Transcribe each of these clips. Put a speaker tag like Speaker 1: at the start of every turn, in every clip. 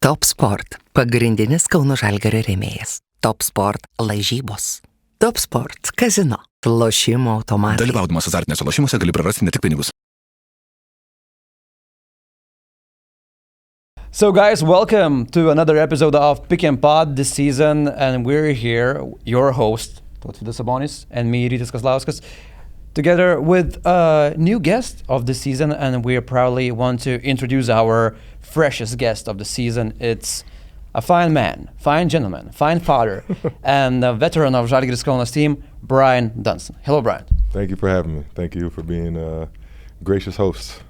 Speaker 1: Top Sport – pagrindinis Kauno Žalgirio rėmėjas. Top Sport – lažybos. Top Sport – kazino. Lošimo automatai.
Speaker 2: Dalyvaudamas azartiniuose lošimuose gali prarasti ne tik pinigus.
Speaker 3: So guys, welcome to another episode of Pick and Pod this season, and we're here, your host, Tautvydas Sabonis, and me, Rytis Kazlauskas, together with a new guest of the season, and we proudly want to introduce our freshest guest of the season. It's a fine man, fine gentleman, fine father, and a veteran of Žalgiris Kaunas team, Bryant Dunston. Hello, Bryant.
Speaker 4: Thank you for having me. Thank you for being a gracious host.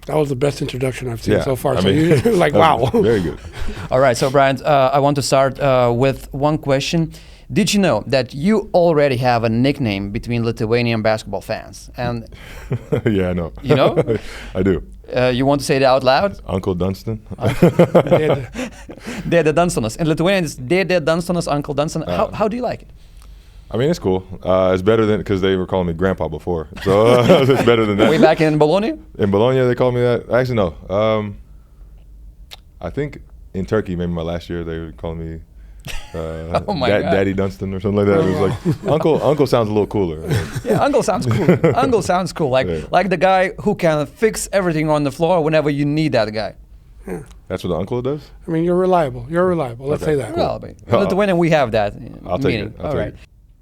Speaker 5: That was the best introduction I've seen so far.
Speaker 4: I
Speaker 5: So
Speaker 4: mean,
Speaker 5: you're like, wow.
Speaker 4: Very good.
Speaker 3: All right, so Bryant, I want to start with one question. Did you know that you already have a nickname between Lithuanian basketball fans? And
Speaker 4: Yeah, I know.
Speaker 3: You know?
Speaker 4: I do.
Speaker 3: You want to say it out loud?
Speaker 4: Uncle Dunston.
Speaker 3: Dėdė Dunstonas. In Lithuanian, it's Dėdė Dunstonas, Uncle Dunston. How do you like it?
Speaker 4: I mean, it's cool. It's better than, because they were calling me Grandpa before. So it's better than that.
Speaker 3: Way back in Bologna?
Speaker 4: In Bologna, they called me that. Actually, no. I think in Turkey, maybe my last year, they were calling me
Speaker 3: Oh my God.
Speaker 4: Daddy Dunston or something like that. It was like, Uncle sounds a little cooler.
Speaker 3: Yeah, Uncle sounds cool. Uncle sounds cool. Like the guy who can fix everything on the floor whenever you need that guy.
Speaker 5: Yeah.
Speaker 4: That's what the uncle does?
Speaker 5: I mean, you're reliable. You're reliable. Let's say that.
Speaker 3: Well, in Lithuanian we have that
Speaker 4: I'll take
Speaker 3: meaning.
Speaker 4: it. I'll take it.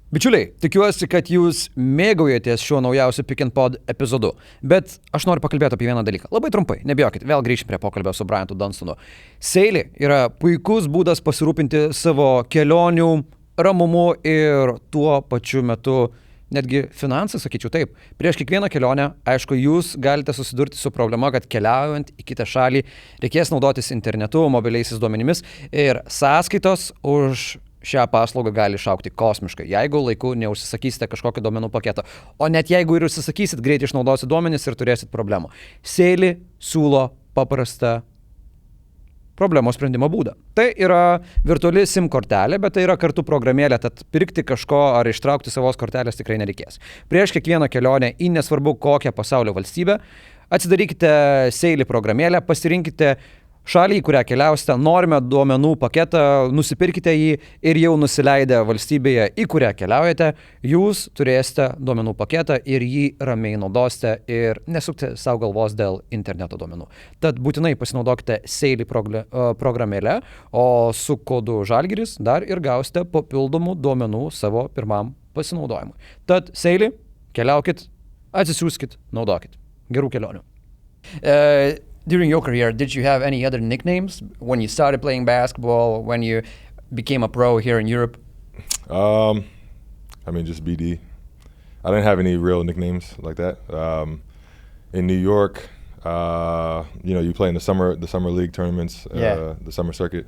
Speaker 3: Bičiuliai, tikiuosi, kad jūs mėgaujatės šiuo naujausiu Pick and Pod epizodu. Bet aš noriu pakalbėti apie vieną dalyką. Labai trumpai, nebijokit, vėl grįšim prie pokalbio su Bryantu Dunstonu. Seilė yra puikus būdas pasirūpinti savo kelionių ramumu ir tuo pačiu metu netgi finansai, sakyčiau taip. Prieš kiekvieną kelionę, aišku, jūs galite susidurti su problema, kad keliaujant į kitą šalį reikės naudotis internetu, mobiliaisiais duomenimis ir sąskaitos už šią paslaugą gali išaukti kosmiškai, jeigu laiku neužsisakysite kažkokį duomenų paketą. O net jeigu ir užsisakysit, greit išnaudosit duomenis ir turėsit problemų. Seilė siūlo paprastą problemos sprendimo būdą. Tai yra virtuali SIM kortelė, bet tai yra kartu programėlė, tad pirkti kažko ar ištraukti savos kortelės tikrai nereikės. Prieš kiekvieną kelionę į nesvarbu kokią pasaulio valstybę, atsidarykite Seilė programėlę, pasirinkite šalį, į kurią keliausite, norime duomenų paketą, nusipirkite jį ir jau nusileidę valstybėje, į kurią keliaujate, jūs turėsite duomenų paketą ir jį ramiai naudosite ir nesukti savo galvos dėl interneto duomenų. Tad būtinai pasinaudokite Seilė programėlę, o su kodu Žalgiris dar ir gausite papildomų duomenų savo pirmam pasinaudojimui. Tad Seilė, keliaukit, atsisiųskit, naudokit. Gerų kelionių. During your career, did you have any other nicknames when you started playing basketball, when you became a pro here in Europe?
Speaker 4: I mean, just BD. I didn't have any real nicknames like that. In New York, you play in the summer league tournaments, the summer circuit.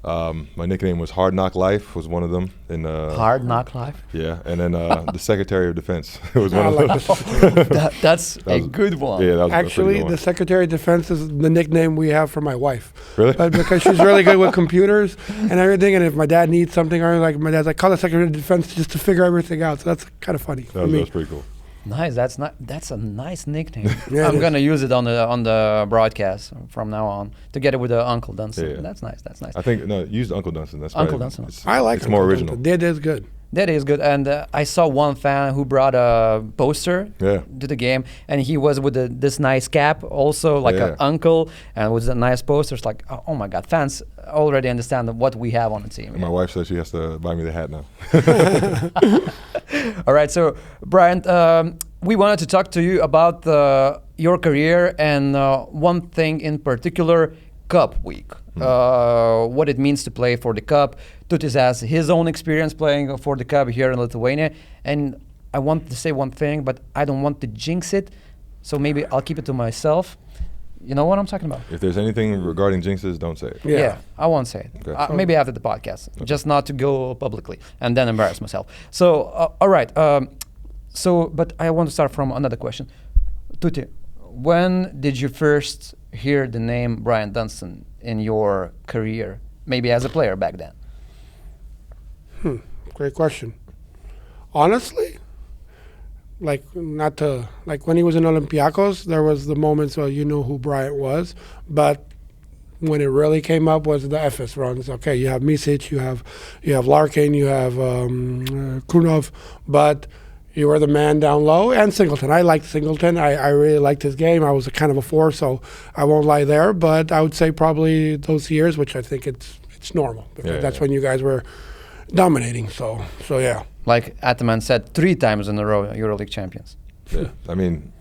Speaker 4: My nickname was Hard Knock Life, was one of them.
Speaker 3: Hard Knock Life?
Speaker 4: Yeah, and then the Secretary of Defense was one of them.
Speaker 3: That's a good one.
Speaker 4: Yeah, that was
Speaker 5: Actually, the Secretary of Defense is the nickname we have for my wife.
Speaker 4: Really?
Speaker 5: But because she's really good with computers and everything, and if my dad needs something, or like my dad's like, call the Secretary of Defense just to figure everything out. So that's kind of funny.
Speaker 4: That was pretty cool.
Speaker 3: Nice. That's a nice nickname.
Speaker 5: Yeah,
Speaker 3: I'm gonna use it on the broadcast from now on together with the Uncle Dunston.
Speaker 4: Yeah.
Speaker 3: That's nice.
Speaker 4: I think use Uncle Dunston. That's
Speaker 3: Uncle
Speaker 4: probably,
Speaker 3: Dunston.
Speaker 5: I like
Speaker 4: it's more original.
Speaker 5: Dad is good.
Speaker 3: That is good. And I saw one fan who brought a poster to the game, and he was with this nice cap, also like an uncle, and with the nice posters. Like, oh my God, fans already understand what we have on the team.
Speaker 4: And my wife says she has to buy me the hat now.
Speaker 3: All right, so Bryant, we wanted to talk to you about your career and one thing in particular, Cup Week. What it means to play for the Cup. Tutis has his own experience playing for the Cup here in Lithuania, and I want to say one thing, but I don't want to jinx it, so maybe I'll keep it to myself. You know what I'm talking about?
Speaker 4: If there's anything regarding jinxes, don't say it.
Speaker 3: Yeah, I won't say it.
Speaker 4: Okay.
Speaker 3: Maybe after the podcast, just not to go publicly and then embarrass myself. So, all right. But I want to start from another question. Tuti, when did you first hear the name Bryant Dunston in your career? Maybe as a player back then.
Speaker 5: Great question. Honestly, like when he was in Olympiacos, there was the moments where you knew who Bryant was, but when it really came up was the Efes runs. Okay, you have Misic, you have Larkin, you have Krunov, but you were the man down low, and Singleton. I liked Singleton. I really liked his game. I was a kind of a 4, so I won't lie there. But I would say probably those years, which I think it's normal. Because that's when you guys were dominating. So yeah.
Speaker 3: Like Ataman said, 3 times in a row, EuroLeague champions.
Speaker 4: Yeah, I mean,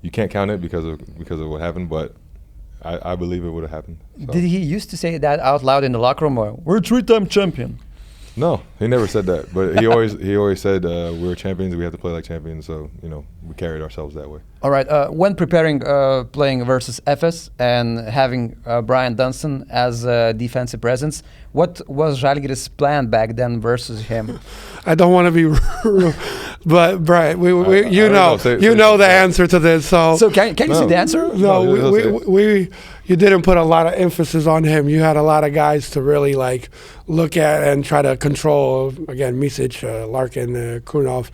Speaker 4: you can't count it because of what happened, but I believe it would have happened. So.
Speaker 3: Did he used to say that out loud in the locker room? We're a 3-time champion.
Speaker 4: No, he never said that. But he always said we're champions. We have to play like champions. So we carried ourselves that way.
Speaker 3: All right. When preparing playing versus Efes and having Bryant Dunston as a defensive presence, what was Žalgiris' plan back then versus him?
Speaker 5: I don't want to be rude, but Brian, you know the answer to this. So
Speaker 3: can you see the answer?
Speaker 5: No, you didn't put a lot of emphasis on him. You had a lot of guys to really like look at and try to control. Again, Misic, Larkin, Krunov.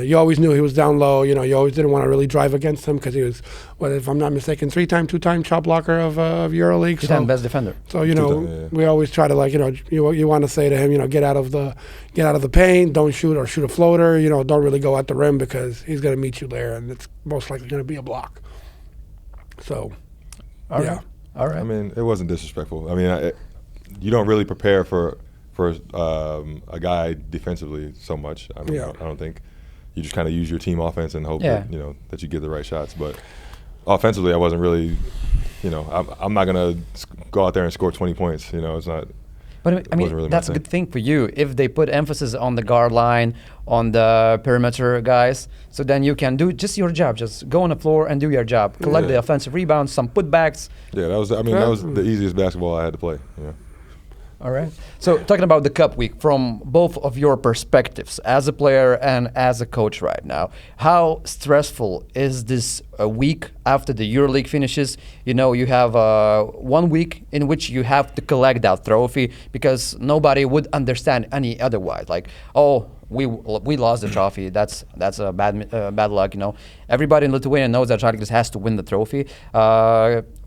Speaker 5: You always knew he was down low. You always didn't want to really drive against him because he was, if I'm not mistaken, 2-time shot blocker of EuroLeague.
Speaker 3: 2-time best defender.
Speaker 5: So we always try to you want to say to him, get out of the paint, don't shoot or shoot a floater. Don't really go at the rim because he's going to meet you there, and it's most likely going to be a block. So.
Speaker 3: All right.
Speaker 4: I mean, it wasn't disrespectful. I mean, you don't really prepare for a guy defensively so much. I mean, I don't think. You just kind of use your team offense and hope that you get the right shots. But offensively, I wasn't really. I'm not gonna go out there and score 20 points. It's not.
Speaker 3: But I mean, really that's a good thing for you if they put emphasis on the guard line, on the perimeter guys. So then you can do just your job. Just go on the floor and do your job. Collect the offensive rebounds, some putbacks.
Speaker 4: Yeah, that was the easiest basketball I had to play. Yeah.
Speaker 3: All right. So talking about the Cup week from both of your perspectives as a player and as a coach right now, how stressful is this week after the EuroLeague finishes? You have 1 week in which you have to collect that trophy because nobody would understand any otherwise. Like, oh, we lost the trophy. That's a bad luck. Everybody in Lithuania knows that Žalgiris has to win the trophy.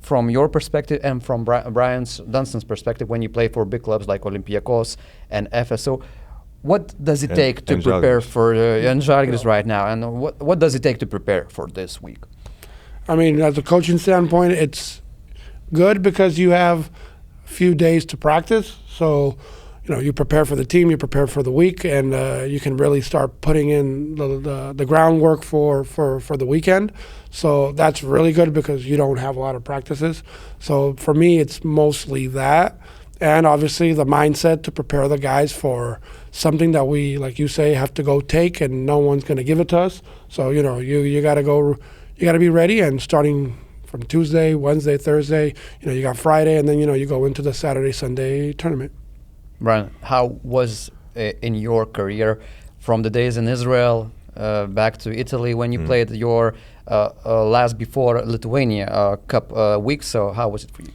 Speaker 3: From your perspective and from Bryant Dunston's perspective, when you play for big clubs like Olympiacos and Efes, so what does it take to prepare for Žalgiris right now, and what does it take to prepare for this week?
Speaker 5: I mean, as a coaching standpoint, it's good because you have a few days to practice. So, you prepare for the team, you prepare for the week, and you can really start putting in the groundwork for the weekend. So that's really good because you don't have a lot of practices. So for me, it's mostly that. And obviously the mindset to prepare the guys for something that we, like you say, have to go take and no one's going to give it to us. So, you got to go, you got to be ready, and starting from Tuesday, Wednesday, Thursday, you got Friday, and then, you go into the Saturday, Sunday tournament.
Speaker 3: Brian, how was in your career from the days in Israel back to Italy when you played your last before Lithuania Cup week? So how was it for you?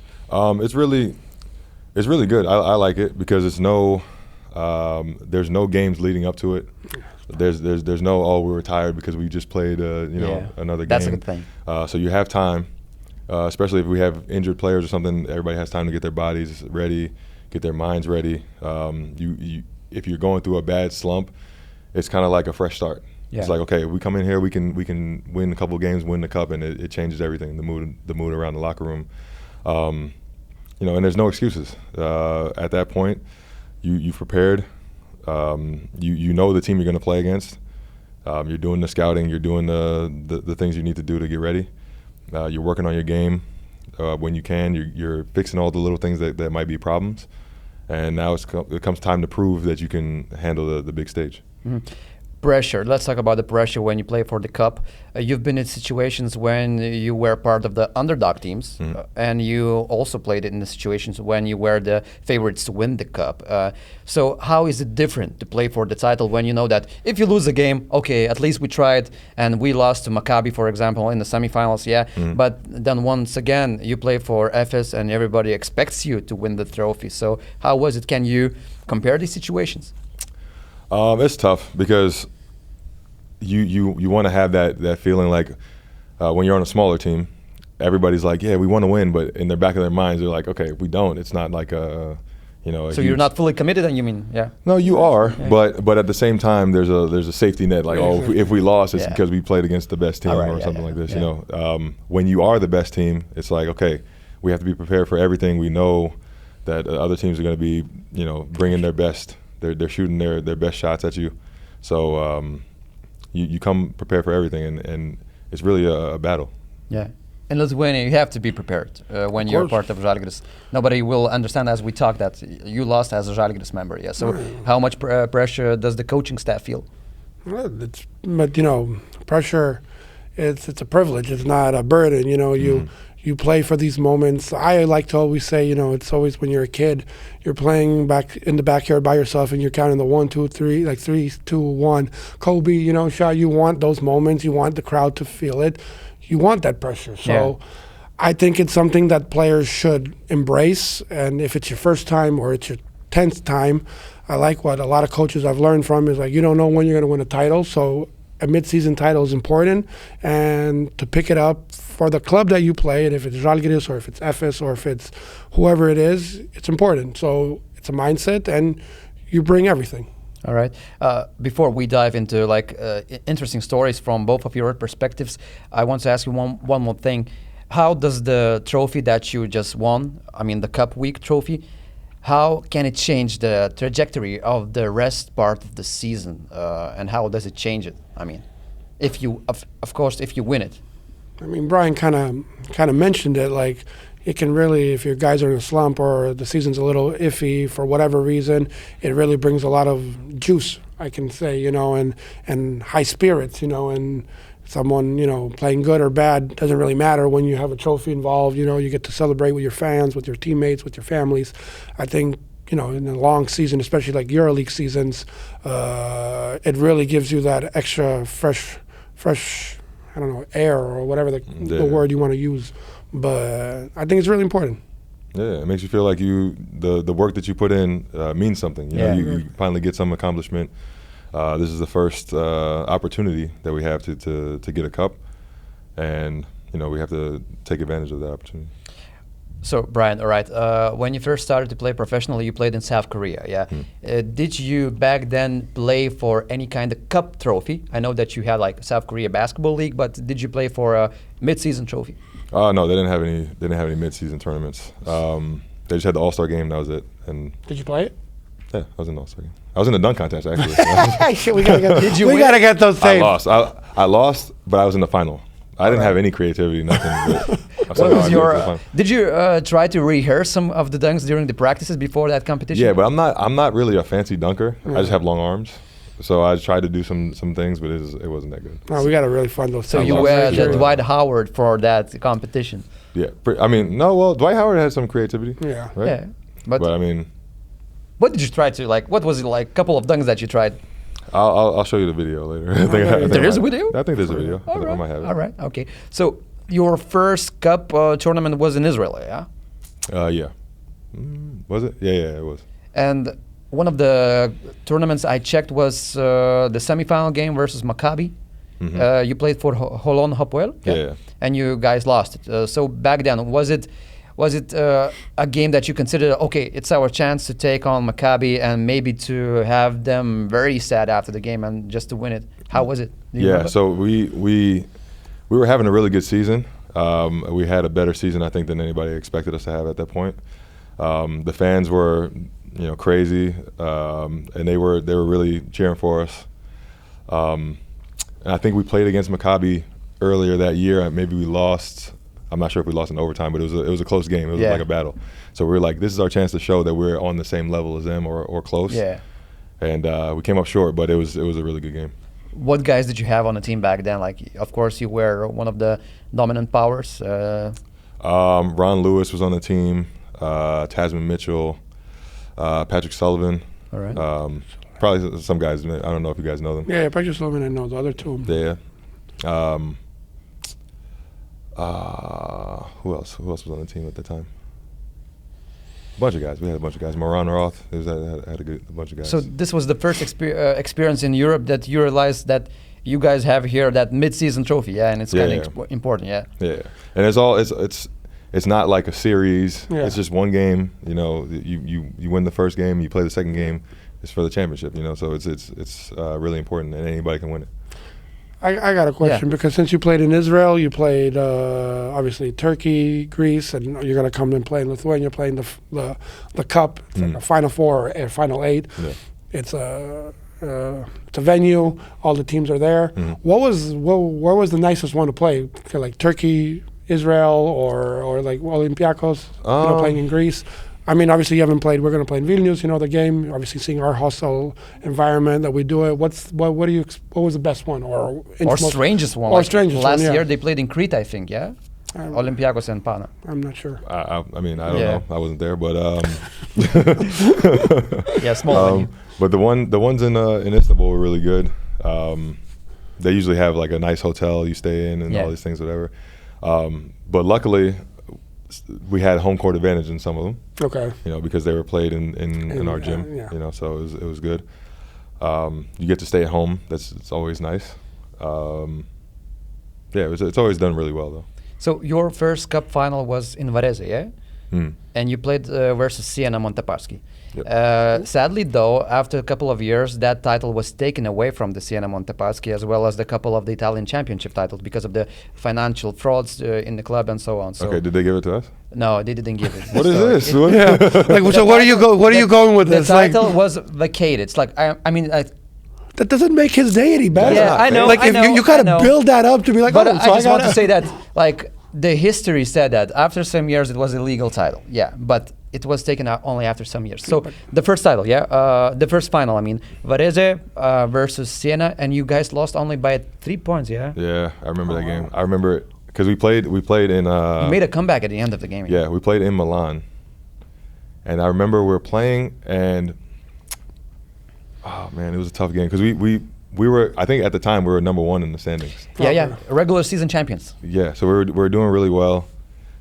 Speaker 4: It's really good. I like it because there's no games leading up to it. There's no we were tired because we just played another game.
Speaker 3: That's a good thing.
Speaker 4: So you have time, especially if we have injured players or something. Everybody has time to get their bodies ready, get their minds ready. If you're going through a bad slump, it's kind of like a fresh start. Yeah. It's like, okay, if we come in here, we can win a couple of games, win the cup, and it changes everything. The mood around the locker room, and there's no excuses. At that point, you've prepared. You know the team you're going to play against. You're doing the scouting. You're doing the things you need to do to get ready. You're working on your game when you can. You're fixing all the little things that might be problems. And now it comes time to prove that you can handle the big stage.
Speaker 3: Mm-hmm. Pressure. Let's talk about the pressure when you play for the cup. You've been in situations when you were part of the underdog teams, and you also played in the situations when you were the favorites to win the cup. So how is it different to play for the title when you know that if you lose a game, okay, at least we tried, and we lost to Maccabi, for example, in the semifinals, but then once again you play for Efes and everybody expects you to win the trophy. So how was it? Can you compare these situations?
Speaker 4: It's tough because you want to have that feeling like when you're on a smaller team, everybody's like, yeah, we want to win, but in the back of their minds, they're like, okay, if we don't, it's not like a, you know.
Speaker 3: So you're not fully committed, then you mean, yeah?
Speaker 4: No, you are, but at the same time, there's a safety net. Like, oh, if we lost, it's because we played against the best team or something like this. You know, when you are the best team, it's like, okay, we have to be prepared for everything. We know that other teams are going to be, you know, bringing their best. They're shooting their best shots at you. So you come prepared for everything, and it's really a battle.
Speaker 3: Yeah. In Lithuania, you have to be prepared when you're part of Žalgiris. Nobody will understand as we talk that you lost as a Žalgiris member. Yeah. So how much pressure does the coaching staff feel?
Speaker 5: Well, but you know, pressure. It's a privilege. It's not a burden. You know, you play for these moments. I like to always say, you know, it's always when you're a kid, you're playing back in the backyard by yourself and you're counting the 1, 2, 3, like 3, 2, 1. Kobe, you know, shot. You want those moments. You want the crowd to feel it. You want that pressure. So I think it's something that players should embrace. And if it's your first time or it's your 10th time, I like what a lot of coaches I've learned from is like, you don't know when you're going to win a title. So a mid-season title is important. And to pick it up for the club that you play, and if it's Žalgiris or if it's Efes or if it's whoever it is, it's important. So it's a mindset and you bring everything.
Speaker 3: All right. Before we dive into like interesting stories from both of your perspectives, I want to ask you one more thing. How does the trophy that you just won, I mean the Cup Week trophy, how can it change the trajectory of the rest part of the season, and how does it change it? I mean, if you, of course, if you win it.
Speaker 5: I mean, Brian kind of mentioned it. Like, it can really, if your guys are in a slump or the season's a little iffy for whatever reason, it really brings a lot of juice, I can say, you know, and high spirits, you know, and someone, you know, playing good or bad doesn't really matter when you have a trophy involved. You know, you get to celebrate with your fans, with your teammates, with your families. I think, you know, in a long season, especially like EuroLeague seasons, it really gives you that extra fresh, I don't know, air or whatever the word you want to use. But I think it's really important.
Speaker 4: Yeah, it makes you feel like the work that you put in means something. You know, you finally get some accomplishment. This is the first opportunity that we have to get a cup, and you know we have to take advantage of that opportunity.
Speaker 3: So, Brian, all right, when you first started to play professionally, you played in South Korea, yeah? Did you back then play for any kind of cup trophy? I know that you had like South Korea Basketball League, but did you play for a mid-season trophy?
Speaker 4: No, they didn't have any. They didn't have any mid-season tournaments. They just had the All-Star game. That was it. And
Speaker 5: did you play it?
Speaker 4: Yeah, I was in the All-Star game. I was in the dunk contest actually.
Speaker 5: Shit, we gotta get those tapes.
Speaker 4: I lost, but I was in the final. I didn't have any creativity, nothing. But
Speaker 3: what was your? Did you try to rehearse some of the dunks during the practices before that competition?
Speaker 4: Yeah, but I'm not really a fancy dunker. I just have long arms. So I tried to do some things, but it wasn't that good.
Speaker 5: No, we got to really find those.
Speaker 3: So you were the Dwight Howard for that competition.
Speaker 4: Yeah, I mean, no. Well, Dwight Howard had some creativity.
Speaker 5: Yeah,
Speaker 4: right?
Speaker 3: Yeah,
Speaker 4: but I mean,
Speaker 3: what did you try to like? What was it like? A couple of dunks that you tried.
Speaker 4: I'll show you the video later. I think
Speaker 3: there is a video?
Speaker 4: I think there's a video.
Speaker 3: All right.
Speaker 4: I might have it.
Speaker 3: All right. Okay. So your first cup tournament was in Israel, yeah?
Speaker 4: Yeah. Was it? Yeah, it was.
Speaker 3: And one of the tournaments I checked was the semifinal game versus Maccabi. You played for Holon Hapoel,
Speaker 4: yeah.
Speaker 3: And you guys lost it. So back then, was it a game that you considered, okay, it's our chance to take on Maccabi and maybe to have them very sad after the game and just to win it? How was it?
Speaker 4: Yeah, so we were having a really good season. We had a better season, I think, than anybody expected us to have at that point. The fans were, you know, crazy, and they were really cheering for us. And I think we played against Maccabi earlier that year. Maybe we lost. I'm not sure if we lost in overtime, but it was a close game. It was like a battle. So we were like, this is our chance to show that we're on the same level as them or close.
Speaker 3: Yeah.
Speaker 4: And we came up short, but it was a really good game.
Speaker 3: What guys did you have on the team back then? Like, of course, you were one of the dominant powers.
Speaker 4: Ron Lewis was on the team. Tasman Mitchell, Patrick Sullivan.
Speaker 3: All right.
Speaker 4: Probably some guys. I don't know if you guys know them.
Speaker 5: Yeah, Patrick Sullivan, I know. The other two.
Speaker 4: Yeah. Who else was on the team at the time? A bunch of guys. We had a bunch of guys. Moran Roth had a bunch of guys.
Speaker 3: So this was the first experience in Europe that you realized that you guys have here that mid-season trophy, and it's kind of important,
Speaker 4: Yeah, and it's not like a series.
Speaker 5: Yeah.
Speaker 4: It's just one game. You win the first game, you play the second game. It's for the championship. So it's really important, and anybody can win it.
Speaker 5: I got a question because since you played in Israel, you played obviously Turkey, Greece, and you're going to come and play in Lithuania. You're playing the Cup, it's like a Final Four or Final Eight. Yeah. It's a venue. All the teams are there. Where was the nicest one to play? Like Turkey, Israel, or like Olympiacos? Playing in Greece. I mean, obviously you haven't played. We're going to play in Vilnius. You know the game. Obviously, seeing our hostile environment that we do it. What was the best one or
Speaker 3: strangest one?
Speaker 5: Or strangest
Speaker 3: last
Speaker 5: one,
Speaker 3: year they played in Crete, I think. Yeah, Olympiacos and Pana.
Speaker 5: I'm not sure.
Speaker 4: I mean, I don't know. I wasn't there, but
Speaker 3: small venue.
Speaker 4: But the ones in Istanbul were really good. They usually have like a nice hotel you stay in and all these things, whatever. But luckily, we had home court advantage in some of them. Okay. Because they were played in our gym. So it was good. You get to stay at home. It's always nice. It's always done really well though.
Speaker 3: So your first cup final was in Varese, yeah? And you played versus Siena Montepaschi. Yep. Sadly, though, after a couple of years, that title was taken away from the Siena Montepaschi, as well as the couple of the Italian championship titles because of the financial frauds in the club and so on. So
Speaker 4: okay, did they give it to us?
Speaker 3: No, they didn't give it.
Speaker 4: What is this?
Speaker 5: So where are you going with this?
Speaker 3: The title was vacated. It's like
Speaker 5: that doesn't make his day any better.
Speaker 3: Yeah, I know.
Speaker 5: Like you gotta build that up to be like.
Speaker 3: But I just want to say that like the history said that after some years it was a legal title. Yeah, but it was taken out only after some years. So the first title, the first final, I mean, Varese versus Siena, and you guys lost only by 3 points, yeah?
Speaker 4: Yeah, I remember that game. I remember it because we played in.
Speaker 3: You made a comeback at the end of the game.
Speaker 4: Yeah, we played in Milan, and I remember we were playing, and oh man, it was a tough game because we were, I think at the time we were number 1 in the standings.
Speaker 3: Yeah, regular season champions.
Speaker 4: Yeah, so we were doing really well,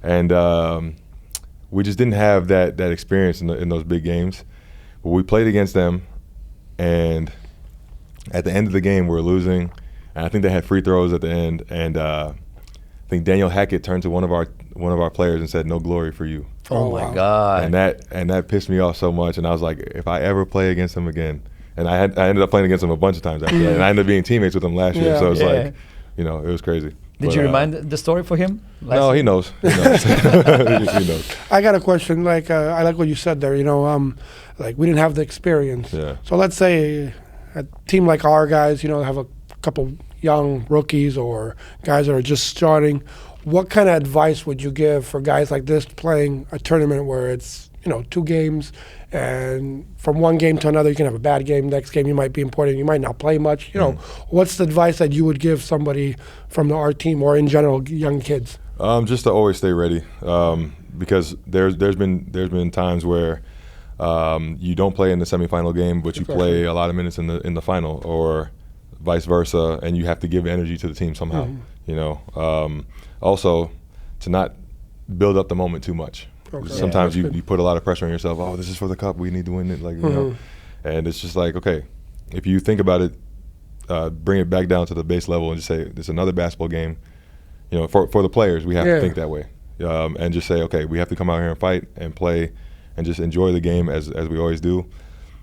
Speaker 4: and. We just didn't have that experience in those big games. But we played against them, and at the end of the game, we were losing. And I think they had free throws at the end. And I think Daniel Hackett turned to one of our players and said, "No glory for you."
Speaker 3: Oh my God!
Speaker 4: And that pissed me off so much. And I was like, if I ever play against him again, and I ended up playing against him a bunch of times after that. And I ended up being teammates with him last year. So it's like, it was crazy.
Speaker 3: Did you remind the story for him?
Speaker 4: No, he knows. He knows.
Speaker 5: I got a question. Like I like what you said there. Like we didn't have the experience.
Speaker 4: Yeah.
Speaker 5: So let's say a team like our guys, have a couple young rookies or guys that are just starting. What kind of advice would you give for guys like this playing a tournament where it's 2 games, and from one game to another you can have a bad game. Next game you might be important. You might not play much. What's the advice that you would give somebody from our team or in general young kids?
Speaker 4: Just to always stay ready, because there's been times where you don't play in the semifinal game, but you play a lot of minutes in the final, or vice versa, and you have to give energy to the team somehow. Also, to not build up the moment too much. Okay. Sometimes you put a lot of pressure on yourself. Oh, this is for the cup. We need to win it. And it's just like, okay, if you think about it, bring it back down to the base level and just say it's another basketball game. For the players, we have to think that way, and just say, okay, we have to come out here and fight and play, and just enjoy the game as we always do,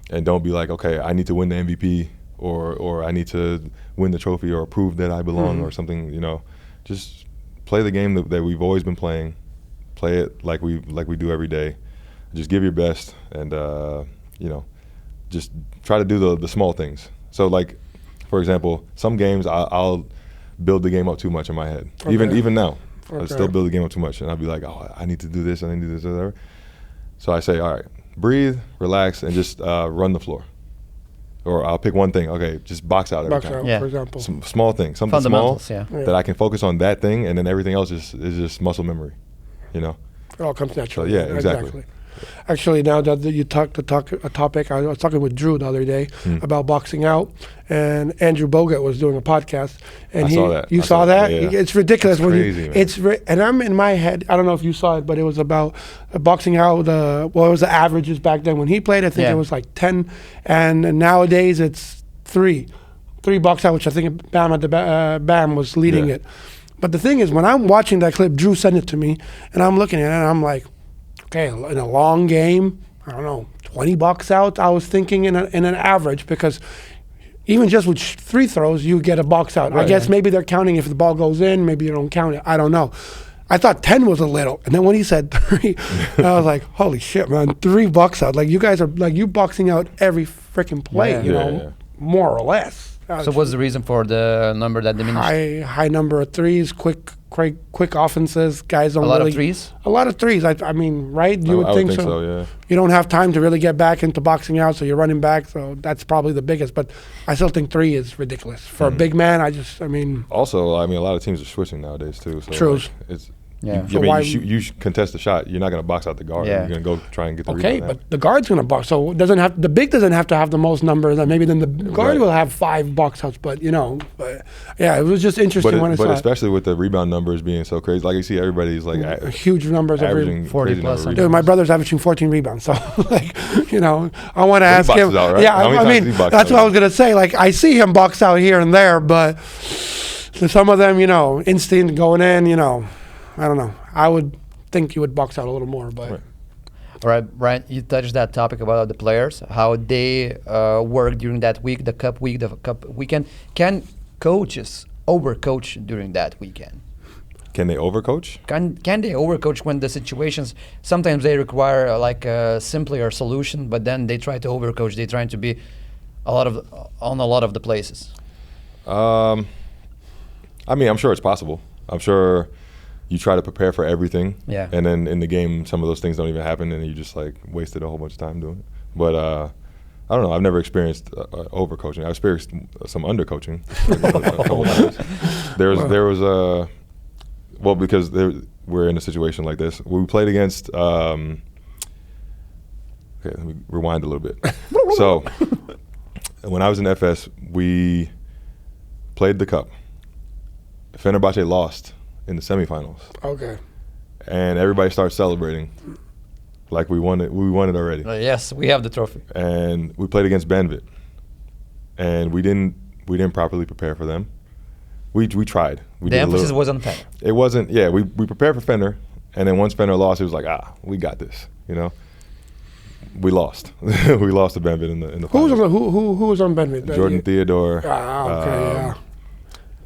Speaker 4: and don't be like, okay, I need to win the MVP or I need to win the trophy or prove that I belong or something. Just play the game that we've always been playing. Play it like we do every day. Just give your best, and just try to do the small things. So, like, for example, some games I'll build the game up too much in my head. Okay. Even now, I still build the game up too much, and I'll be like, oh, I need to do this, I need to do this, whatever. So I say, all right, breathe, relax, and just run the floor. Or I'll pick one thing. Okay, just box out every time.
Speaker 5: For example.
Speaker 4: Some small thing, something small that I can focus on that thing, and then everything else is just muscle memory. It
Speaker 5: all comes naturally.
Speaker 4: So, yeah, exactly.
Speaker 5: Actually, now that you talk a topic, I was talking with Drew the other day about boxing out, and Andrew Bogut was doing a podcast, and
Speaker 4: I saw that.
Speaker 5: You saw that?
Speaker 4: Yeah.
Speaker 5: It's ridiculous.
Speaker 4: It's crazy, man.
Speaker 5: And I'm in my head. I don't know if you saw it, but it was about boxing out. It was the averages back then when he played. I think it was like 10, and nowadays it's 3. 3 box out, which I think Bam was leading
Speaker 4: Yeah.
Speaker 5: it. But the thing is, when I'm watching that clip, Drew sent it to me, and I'm looking at it, and I'm like, okay, in a long game, I don't know, 20 box out, I was thinking in an average, because even just with 3 throws, you get a box out. I guess maybe they're counting if the ball goes in, maybe you don't count it. I don't know. I thought 10 was a little. And then when he said 3, I was like, holy shit, man, 3 box out. Like, you guys are, like, you boxing out every freaking play, you know, more or less.
Speaker 3: So what's the reason for the number that diminished?
Speaker 5: High number of threes, quick offenses. Guys don't
Speaker 3: A lot
Speaker 5: really,
Speaker 3: of threes?
Speaker 5: A lot of threes. I mean, right? You would
Speaker 4: I
Speaker 5: think
Speaker 4: would think
Speaker 5: so.
Speaker 4: yeah.
Speaker 5: You don't have time to really get back into boxing out, so you're running back. So that's probably the biggest. But I still think 3 is ridiculous for a big man. I mean.
Speaker 4: Also, I mean, a lot of teams are switching nowadays too. So
Speaker 5: True.
Speaker 4: like, it's.
Speaker 3: Yeah.
Speaker 4: You, I mean, you contest the shot. You're not going to box out the guard.
Speaker 3: Yeah.
Speaker 4: You're going to go try and get the
Speaker 5: Okay,
Speaker 4: rebound.
Speaker 5: but the guard's going to box. So the big doesn't have to have the most numbers. And maybe then the guard
Speaker 4: Right.
Speaker 5: will have 5 box outs. But, you know, yeah, it was just interesting when I saw
Speaker 4: But
Speaker 5: it.
Speaker 4: especially with the rebound numbers being so crazy. Like you see everybody's like
Speaker 5: Huge numbers every.
Speaker 4: averaging
Speaker 3: 40
Speaker 4: crazy
Speaker 3: plus.
Speaker 4: number of
Speaker 5: Dude, my
Speaker 4: rebounds.
Speaker 5: brother's averaging 14 rebounds. So, like, you know, I want to ask
Speaker 4: boxes
Speaker 5: him.
Speaker 4: out, right?
Speaker 5: Yeah,
Speaker 4: How many
Speaker 5: I
Speaker 4: times
Speaker 5: mean,
Speaker 4: does he box
Speaker 5: that's
Speaker 4: out?
Speaker 5: what I was going to say. Like, I see him box out here and there, but some of them, you know, instinct going in, you know, I don't know. I would think you would box out a little more, but.
Speaker 4: Right.
Speaker 3: All right, Brian, you touched that topic about the players, how they work during that week, the cup week, the cup weekend. Can coaches overcoach during that weekend?
Speaker 4: Can they overcoach?
Speaker 3: Can they overcoach when the situations, sometimes they require like a simpler solution, but then they try to overcoach, they trying to be on a lot of the places?
Speaker 4: I mean, I'm sure it's possible. I'm sure you try to prepare for everything.
Speaker 3: Yeah.
Speaker 4: And then in the game, some of those things don't even happen, and you just like wasted a whole bunch of time doing it. But I don't know. I've never experienced overcoaching. I've experienced some undercoaching. a couple times. There was a because we're in a situation like this. We played against. Okay, let me rewind a little bit. So when I was in Efes, we played the cup. Fenerbahce lost in the semifinals.
Speaker 5: Okay.
Speaker 4: And everybody started celebrating like we won it. We won it already.
Speaker 3: Yes, we have the trophy.
Speaker 4: And we played against Banvit, and we didn't properly prepare for them. We tried. We
Speaker 3: The
Speaker 4: did a
Speaker 3: emphasis
Speaker 4: little.
Speaker 3: was on Fenner.
Speaker 4: It wasn't. Yeah, we prepared for Fenner, and then once Fenner lost, it was like, we got this. You know, we lost. We lost to Banvit in the
Speaker 5: Who was
Speaker 4: finals.
Speaker 5: who was on Benvit?
Speaker 4: Jordan Theodore.
Speaker 5: Okay, yeah.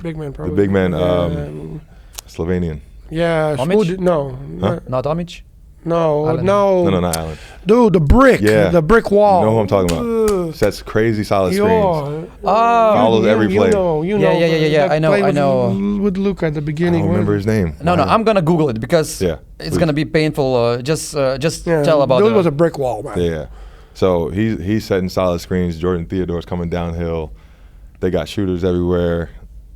Speaker 5: Big man, probably.
Speaker 4: The big man,
Speaker 5: Yeah.
Speaker 4: Slovenian.
Speaker 5: Yeah,
Speaker 3: Homage?
Speaker 5: no,
Speaker 4: Huh?
Speaker 3: Not Homage?
Speaker 5: no,
Speaker 3: Alan.
Speaker 5: no,
Speaker 4: No, not Allen.
Speaker 5: dude, the brick,
Speaker 4: Yeah.
Speaker 5: the brick wall.
Speaker 4: You know who I'm talking about?
Speaker 5: Ugh.
Speaker 4: Sets crazy solid screens.
Speaker 5: Yo,
Speaker 4: Follows every play.
Speaker 5: You know,
Speaker 3: Yeah, yeah.
Speaker 5: that
Speaker 3: I know,
Speaker 5: play
Speaker 3: I
Speaker 5: with-
Speaker 3: know.
Speaker 5: With Luca at the
Speaker 4: I
Speaker 5: beginning.
Speaker 4: don't remember his name.
Speaker 3: No, I'm gonna Google it because
Speaker 4: Yeah,
Speaker 3: it's
Speaker 4: please.
Speaker 3: gonna be painful. Just
Speaker 5: Yeah,
Speaker 3: tell about
Speaker 5: Dude
Speaker 3: it.
Speaker 5: was a brick wall, man.
Speaker 4: Yeah. So he's setting solid screens. Jordan Theodore's coming downhill. They got shooters everywhere,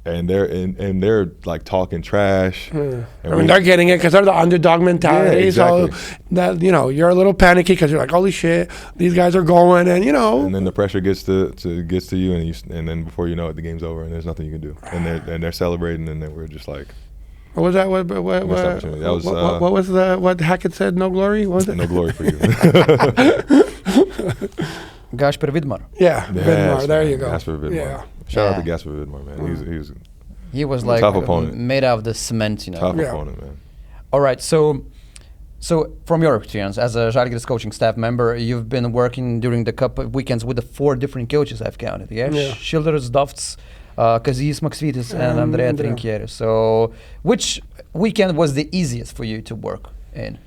Speaker 4: and they're like talking trash. And
Speaker 5: I mean, they're getting it because they're the underdog mentality.
Speaker 4: Yeah, exactly.
Speaker 5: So that you're a little panicky because you're like, holy shit, these guys are going, and
Speaker 4: And then the pressure gets to you, and then before you know it, the game's over, and there's nothing you can do. And they're celebrating, and then we're just like,
Speaker 5: what was that? What
Speaker 4: Missed opportunity. That was,
Speaker 5: what was what Hackett said? No glory. What was it?
Speaker 4: no glory for you.
Speaker 3: Gasper Vidmar.
Speaker 5: Yeah, Vidmar. There you go.
Speaker 4: Gasper Vidmar.
Speaker 5: Yeah.
Speaker 4: Shout out
Speaker 3: Yeah.
Speaker 4: to Gasper Vidmar, man.
Speaker 3: He was like
Speaker 4: Tough opponent.
Speaker 3: made out of the cement, you know.
Speaker 4: Tough
Speaker 5: Yeah.
Speaker 4: opponent, man.
Speaker 3: All right, so from your experience as a Žalgiris coaching staff member, you've been working during the cup weekends with the 4 different coaches I've counted. Yeah,
Speaker 5: Yeah.
Speaker 3: Šilderis, Dovts, Kazys Maksvytis, and Andrea
Speaker 5: Andrea.
Speaker 3: Trinkieri. So, which weekend was the easiest for you to work in?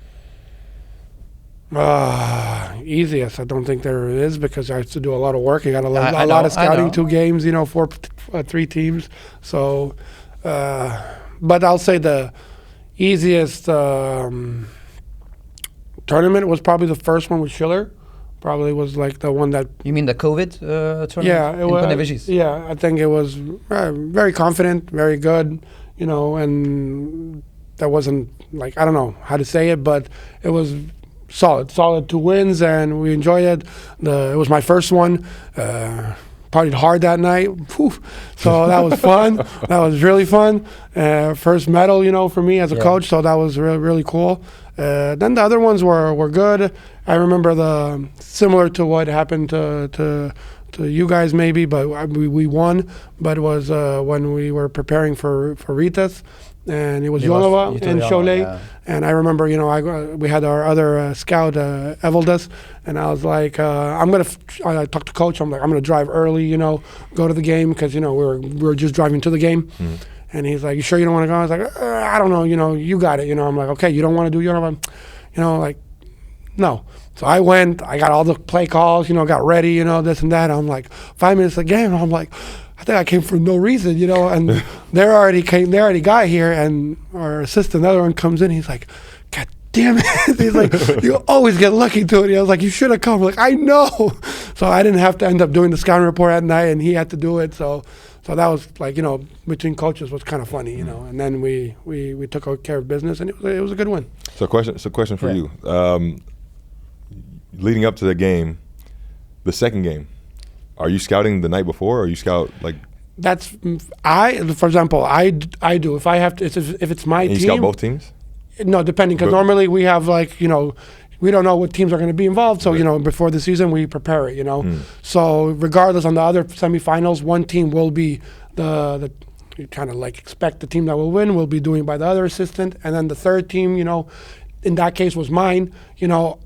Speaker 5: Easiest. I don't think there is because I have to do a lot of work. You got a lot
Speaker 3: I know,
Speaker 5: of scouting,
Speaker 3: I know.
Speaker 5: 2 games, 3 teams. So, but I'll say the easiest tournament was probably the first one with Schiller. Probably was like the one that.
Speaker 3: You mean the COVID tournament?
Speaker 5: Yeah, it
Speaker 3: in
Speaker 5: was.
Speaker 3: Panevėžys?
Speaker 5: Yeah, I think it was very confident, very good, and that wasn't like I don't know how to say it, but it was solid 2 wins, and we enjoyed it. It was my first one. Partied hard that night, Whew. So that was fun. That was really fun. First medal, for me as a coach, so that was really really cool. Then the other ones were good. I remember similar to what happened to to you guys maybe, but we won. But it was when we were preparing for Rytis, and it was Jonava and Cholet.
Speaker 3: Yeah.
Speaker 5: And I remember, we had our other scout, Evaldas, and I was like, I talked to coach. I'm like, I'm gonna drive early, go to the game because we were just driving to the game.
Speaker 4: Mm-hmm.
Speaker 5: And he's like, you sure you don't want to go? I was like, I don't know, you got it. I'm like, okay, you don't want to do Jonava? Like, no. So I went, I got all the play calls, got ready, this and that. I'm like, 5 minutes of the game, I'm like, I think I came for no reason, and they already got here, and our assistant, the other one comes in, he's like, God damn it. He's like, you always get lucky to it. I was like, you should have come. I'm like, I know. So I didn't have to end up doing the scouting report at night, and he had to do it. So that was like, between coaches was kind of funny, and then we took care of business, and it was a good win.
Speaker 4: So question for you. Leading up to the game, the second game, are you scouting the night before, or you scout like? For example, I do. If I have to, if it's my team. You scout both teams?
Speaker 5: No, depending, because normally we have like, we don't know what teams are going to be involved. So, before the season, we prepare it, So regardless, on the other semifinals, one team will be the you kind of like expect the team that will win will be doing by the other assistant. And then the third team, in that case was mine,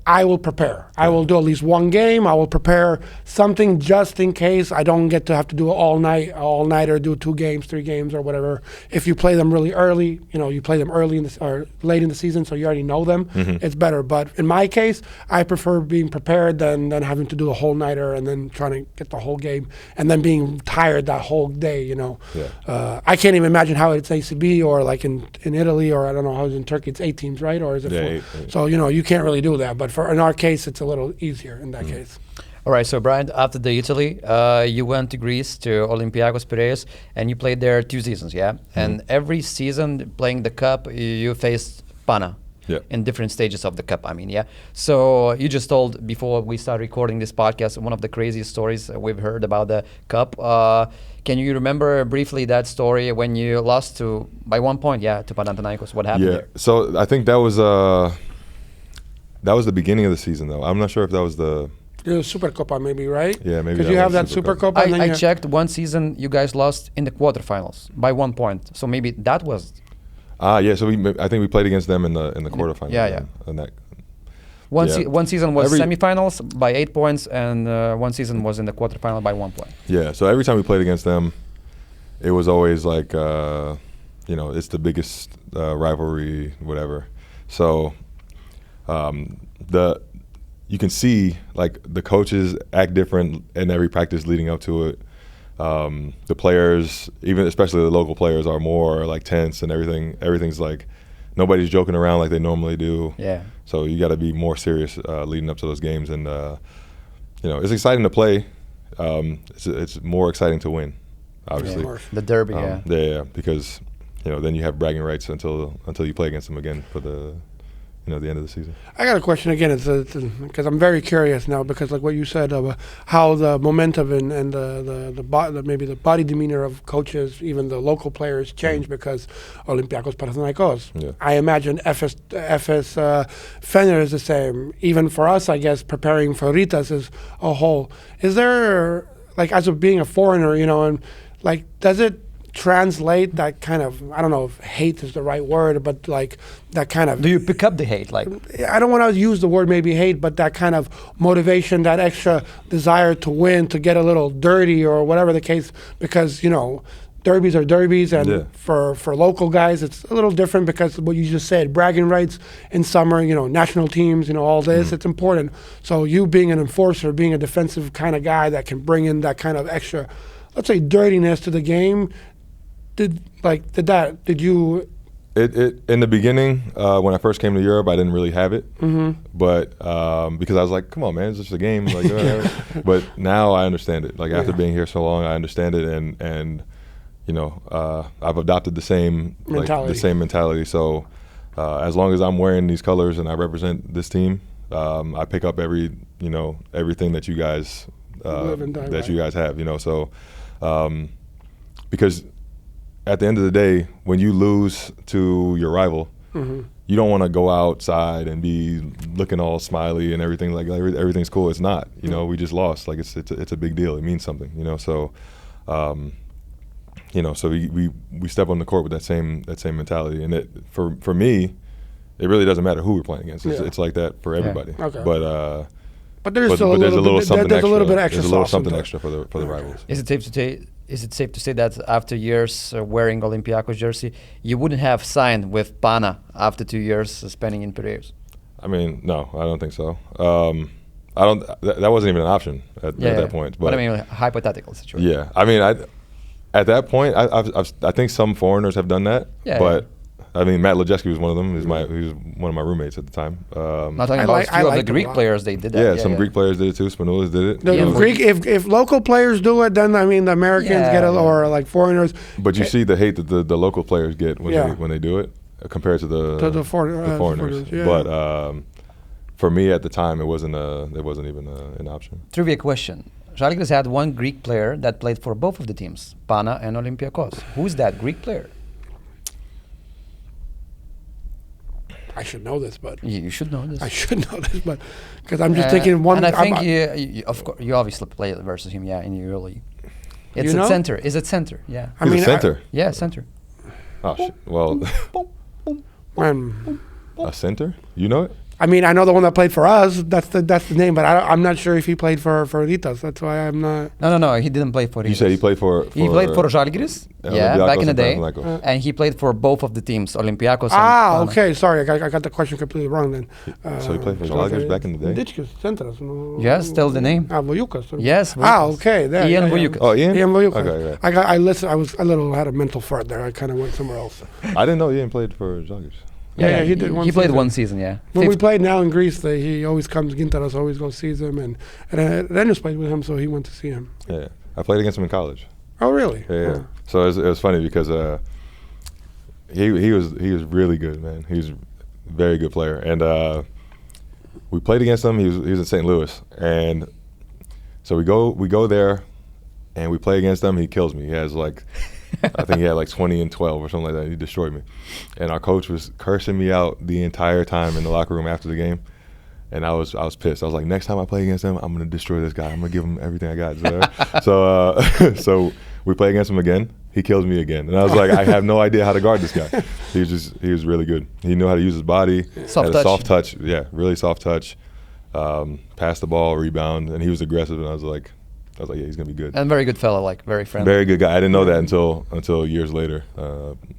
Speaker 5: I will prepare. I will do at least one game. I will prepare something just in case I don't get to have to do it all night or do 2 games, 3 games or whatever. If you play them really early, you play them early or late in the season, so you already know them, it's better. But in my case, I prefer being prepared than having to do a whole nighter and then trying to get the whole game and then being tired that whole day, I can't even imagine how it's ACB or like in Italy, or I don't know how it's in Turkey, it's 8 teams, right? Or is it 4? 8. So, you can't really do that. But in our case, it's a little easier in that case.
Speaker 3: All right, so Bryant, after the Italy, you went to Greece, to Olympiacos Piraeus, and you played there 2 seasons, yeah? And every season playing the cup, you faced Pana.
Speaker 4: Yeah.
Speaker 3: In different stages of the cup, yeah? So you just told, before we start recording this podcast, one of the craziest stories we've heard about the cup. Can you remember briefly that story when you lost by 1 point, to Panathinaikos? What happened there?
Speaker 4: So I think that was the beginning of the season, though. I'm not sure if that was the
Speaker 5: Supercopa, maybe, right?
Speaker 4: Yeah, maybe.
Speaker 5: Because you have that Supercopa.
Speaker 3: I checked one season, you guys lost in the quarterfinals by 1 point. So maybe that was.
Speaker 4: Yeah. So I think we played against them in the quarterfinals.
Speaker 3: Yeah.
Speaker 4: And that.
Speaker 3: One season was semifinals by 8 points, and one season was in the quarterfinal by 1 point. Yeah.
Speaker 4: So every time we played against them, it was always like, it's the biggest rivalry, whatever. So you can see like the coaches act different in every practice leading up to it. The players, even especially the local players, are more like tense and everything. Everything's like nobody's joking around like they normally do.
Speaker 3: Yeah.
Speaker 4: So you got to be more serious leading up to those games, and it's exciting to play. It's more exciting to win, obviously.
Speaker 3: Yeah. The derby,
Speaker 4: Yeah, because then you have bragging rights until you play against them again for the the end of the season.
Speaker 5: I got a question again. It's because I'm very curious now, because like what you said about how the momentum and maybe the body demeanor of coaches, even the local players, change because Olympiacos Panathinaikos.
Speaker 4: Yeah.
Speaker 5: I imagine Efes Fener is the same. Even for us, I guess, preparing for Rytas as a whole. Is there, like, as of being a foreigner, and like, does it translate that kind of, I don't know if hate is the right word, but like that kind of.
Speaker 3: Do you pick up the hate? Like,
Speaker 5: I don't want to use the word maybe hate, but that kind of motivation, that extra desire to win, to get a little dirty or whatever the case, because, derbies are derbies, and for local guys, it's a little different because what you just said, bragging rights in summer, national teams, all this, it's important. So you being an enforcer, being a defensive kind of guy that can bring in that kind of extra, let's say, dirtiness to the game, Did you?
Speaker 4: It in the beginning when I first came to Europe, I didn't really have it, but because I was like, come on, man, it's just a game. Like, but now I understand it. Like after being here so long, I understand it, and I've adopted the same mentality. So as long as I'm wearing these colors and I represent this team, I pick up everything that you guys you guys have. So because at the end of the day, when you lose to your rival, you don't want to go outside and be looking all smiley and everything like everything's cool. It's not. You know, we just lost. Like it's a big deal. It means something. You know, so so we step on the court with that same mentality, and it for me, it really doesn't matter who we're playing against. It's like that for everybody.
Speaker 5: Okay.
Speaker 4: But
Speaker 5: there's still
Speaker 4: there's
Speaker 5: a little
Speaker 4: something
Speaker 5: bit
Speaker 4: extra.
Speaker 5: extra.
Speaker 4: There's a little
Speaker 5: sauce
Speaker 4: something
Speaker 5: into it.
Speaker 4: extra for the rivals.
Speaker 3: Is it safe to say that after years wearing Olympiacos jersey, you wouldn't have signed with Pana after 2 years spending in Piraeus?
Speaker 4: I mean, no, I don't think so. I don't. That wasn't even an option at that point.
Speaker 3: But I mean, hypothetical situation.
Speaker 4: Yeah, I mean, at that point, I think some foreigners have done that.
Speaker 3: Yeah,
Speaker 4: but I mean, Matt Lejeski was one of them. He was one of my roommates at the time.
Speaker 3: Not talking about a few of the Greek players. They did that.
Speaker 4: Yeah, some Greek players did it too. Spinoulis did it.
Speaker 5: The Greek, if local players do it, then I mean the Americans get it, or like foreigners.
Speaker 4: But you see the hate that the local players get when they do it, compared to the foreigners.
Speaker 5: Yeah.
Speaker 4: But for me at the time, it wasn't even an option.
Speaker 3: Trivia question. Žalgiris had one Greek player that played for both of the teams, Pana and Olympiacos. Who's that Greek player?
Speaker 5: I should know this, but
Speaker 3: You should know this.
Speaker 5: I should know this, but because I'm just thinking one.
Speaker 3: And I think of course, you obviously played versus him, in the early. It's
Speaker 5: You
Speaker 3: at
Speaker 5: know?
Speaker 3: center. Is it center? Yeah.
Speaker 5: I mean,
Speaker 4: He's a center.
Speaker 3: Yeah, center.
Speaker 4: Oh shit. Well, a center? You know it?
Speaker 5: I mean, I know the one that played for us. That's the name, but I'm not sure if he played for Rytas. That's why I'm not.
Speaker 3: No. He didn't play for.
Speaker 4: You said he played for.
Speaker 3: He played for Žalgiris. Yeah,
Speaker 4: Olympiacos
Speaker 3: back in the day,
Speaker 4: Panathinaikos.
Speaker 3: and he played for both of the teams, Olympiacos.
Speaker 5: Ah,
Speaker 3: and
Speaker 5: okay. Sorry, I got the question completely wrong then.
Speaker 4: So he played for Žalgiris back in the day?
Speaker 5: Dičkis, centras. No.
Speaker 3: Yes, still the name.
Speaker 5: Vojukas.
Speaker 3: Yes.
Speaker 5: Okay. There.
Speaker 3: Ian Vojukas.
Speaker 4: Oh, Ian?
Speaker 5: Ian Vojukas.
Speaker 4: Okay, right.
Speaker 5: I listened. I was a little had a mental fart there. I kind of went somewhere else.
Speaker 4: I didn't know Ian played for Žalgiris.
Speaker 5: Yeah, he did.
Speaker 3: He played one season. Yeah.
Speaker 5: When we played now in Greece, he always comes. Gintaras always goes sees him, and Renus played with him, so he went to see him.
Speaker 4: Yeah, I played against him in college.
Speaker 5: Oh, really?
Speaker 4: Yeah.
Speaker 5: Oh.
Speaker 4: So it was funny because he was really good, man. He was a very good player, and we played against him. He was in St. Louis, and so we go there, and we play against him. He kills me. He has like. I think he had like 20 and 12 or something like that. He destroyed me. And our coach was cursing me out the entire time in the locker room after the game. And I was pissed. I was like, next time I play against him, I'm going to destroy this guy. I'm going to give him everything I got. So we play against him again. He kills me again. And I was like, I have no idea how to guard this guy. He was really good. He knew how to use his body. Soft touch. Yeah, really soft touch. Pass the ball, rebound. And he was aggressive. And I was like, yeah, he's gonna be good.
Speaker 3: And very good fellow, like very friendly.
Speaker 4: Very good guy. I didn't know that until years later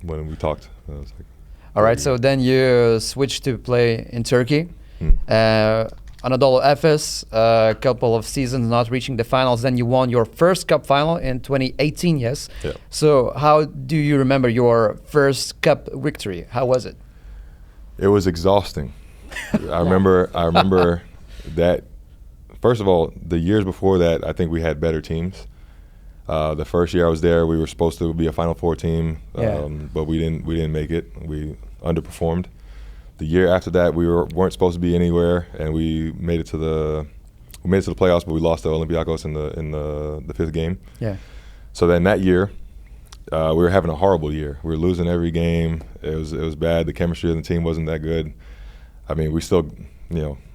Speaker 4: when we talked. I was like,
Speaker 3: all right, so then you switched to play in Turkey. Anadolu Efes, a couple of seasons not reaching the finals. Then you won your first cup final in 2018. Yes.
Speaker 4: Yeah.
Speaker 3: So how do you remember your first cup victory? How was it?
Speaker 4: It was exhausting. I remember that. First of all, the years before that, I think we had better teams. The first year I was there, we were supposed to be a Final Four team, but we didn't make it. We underperformed. The year after that, we weren't supposed to be anywhere, and we made it to the playoffs, but we lost to Olympiacos in the fifth game.
Speaker 3: Yeah.
Speaker 4: So then that year, we were having a horrible year. We were losing every game. It was bad. The chemistry of the team wasn't that good. I mean, we still,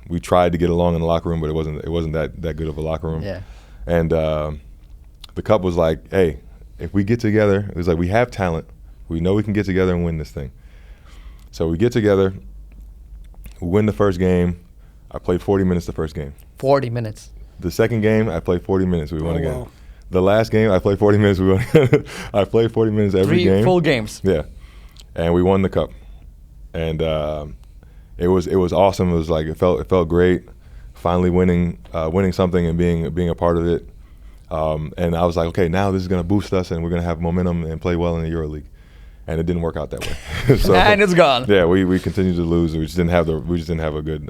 Speaker 4: we tried to get along in the locker room, but it wasn't that good of a locker room.
Speaker 3: Yeah.
Speaker 4: And the cup was like, hey, if we get together, it was like we have talent. We know we can get together and win this thing. So we get together, we win the first game. I played 40 minutes the first game.
Speaker 3: 40 minutes.
Speaker 4: The second game, I played 40 minutes. We won again.
Speaker 5: Wow.
Speaker 4: The last game, I played 40 minutes. We won. I played 40 minutes every game.
Speaker 3: 3 full games.
Speaker 4: Yeah, and we won the cup. And it was awesome. It was like it felt great, finally winning something and being a part of it. And I was like, okay, now this is gonna boost us, and we're gonna have momentum and play well in the EuroLeague. And it didn't work out that way. So,
Speaker 3: and it's gone.
Speaker 4: Yeah, we continued to lose. We just didn't have a good.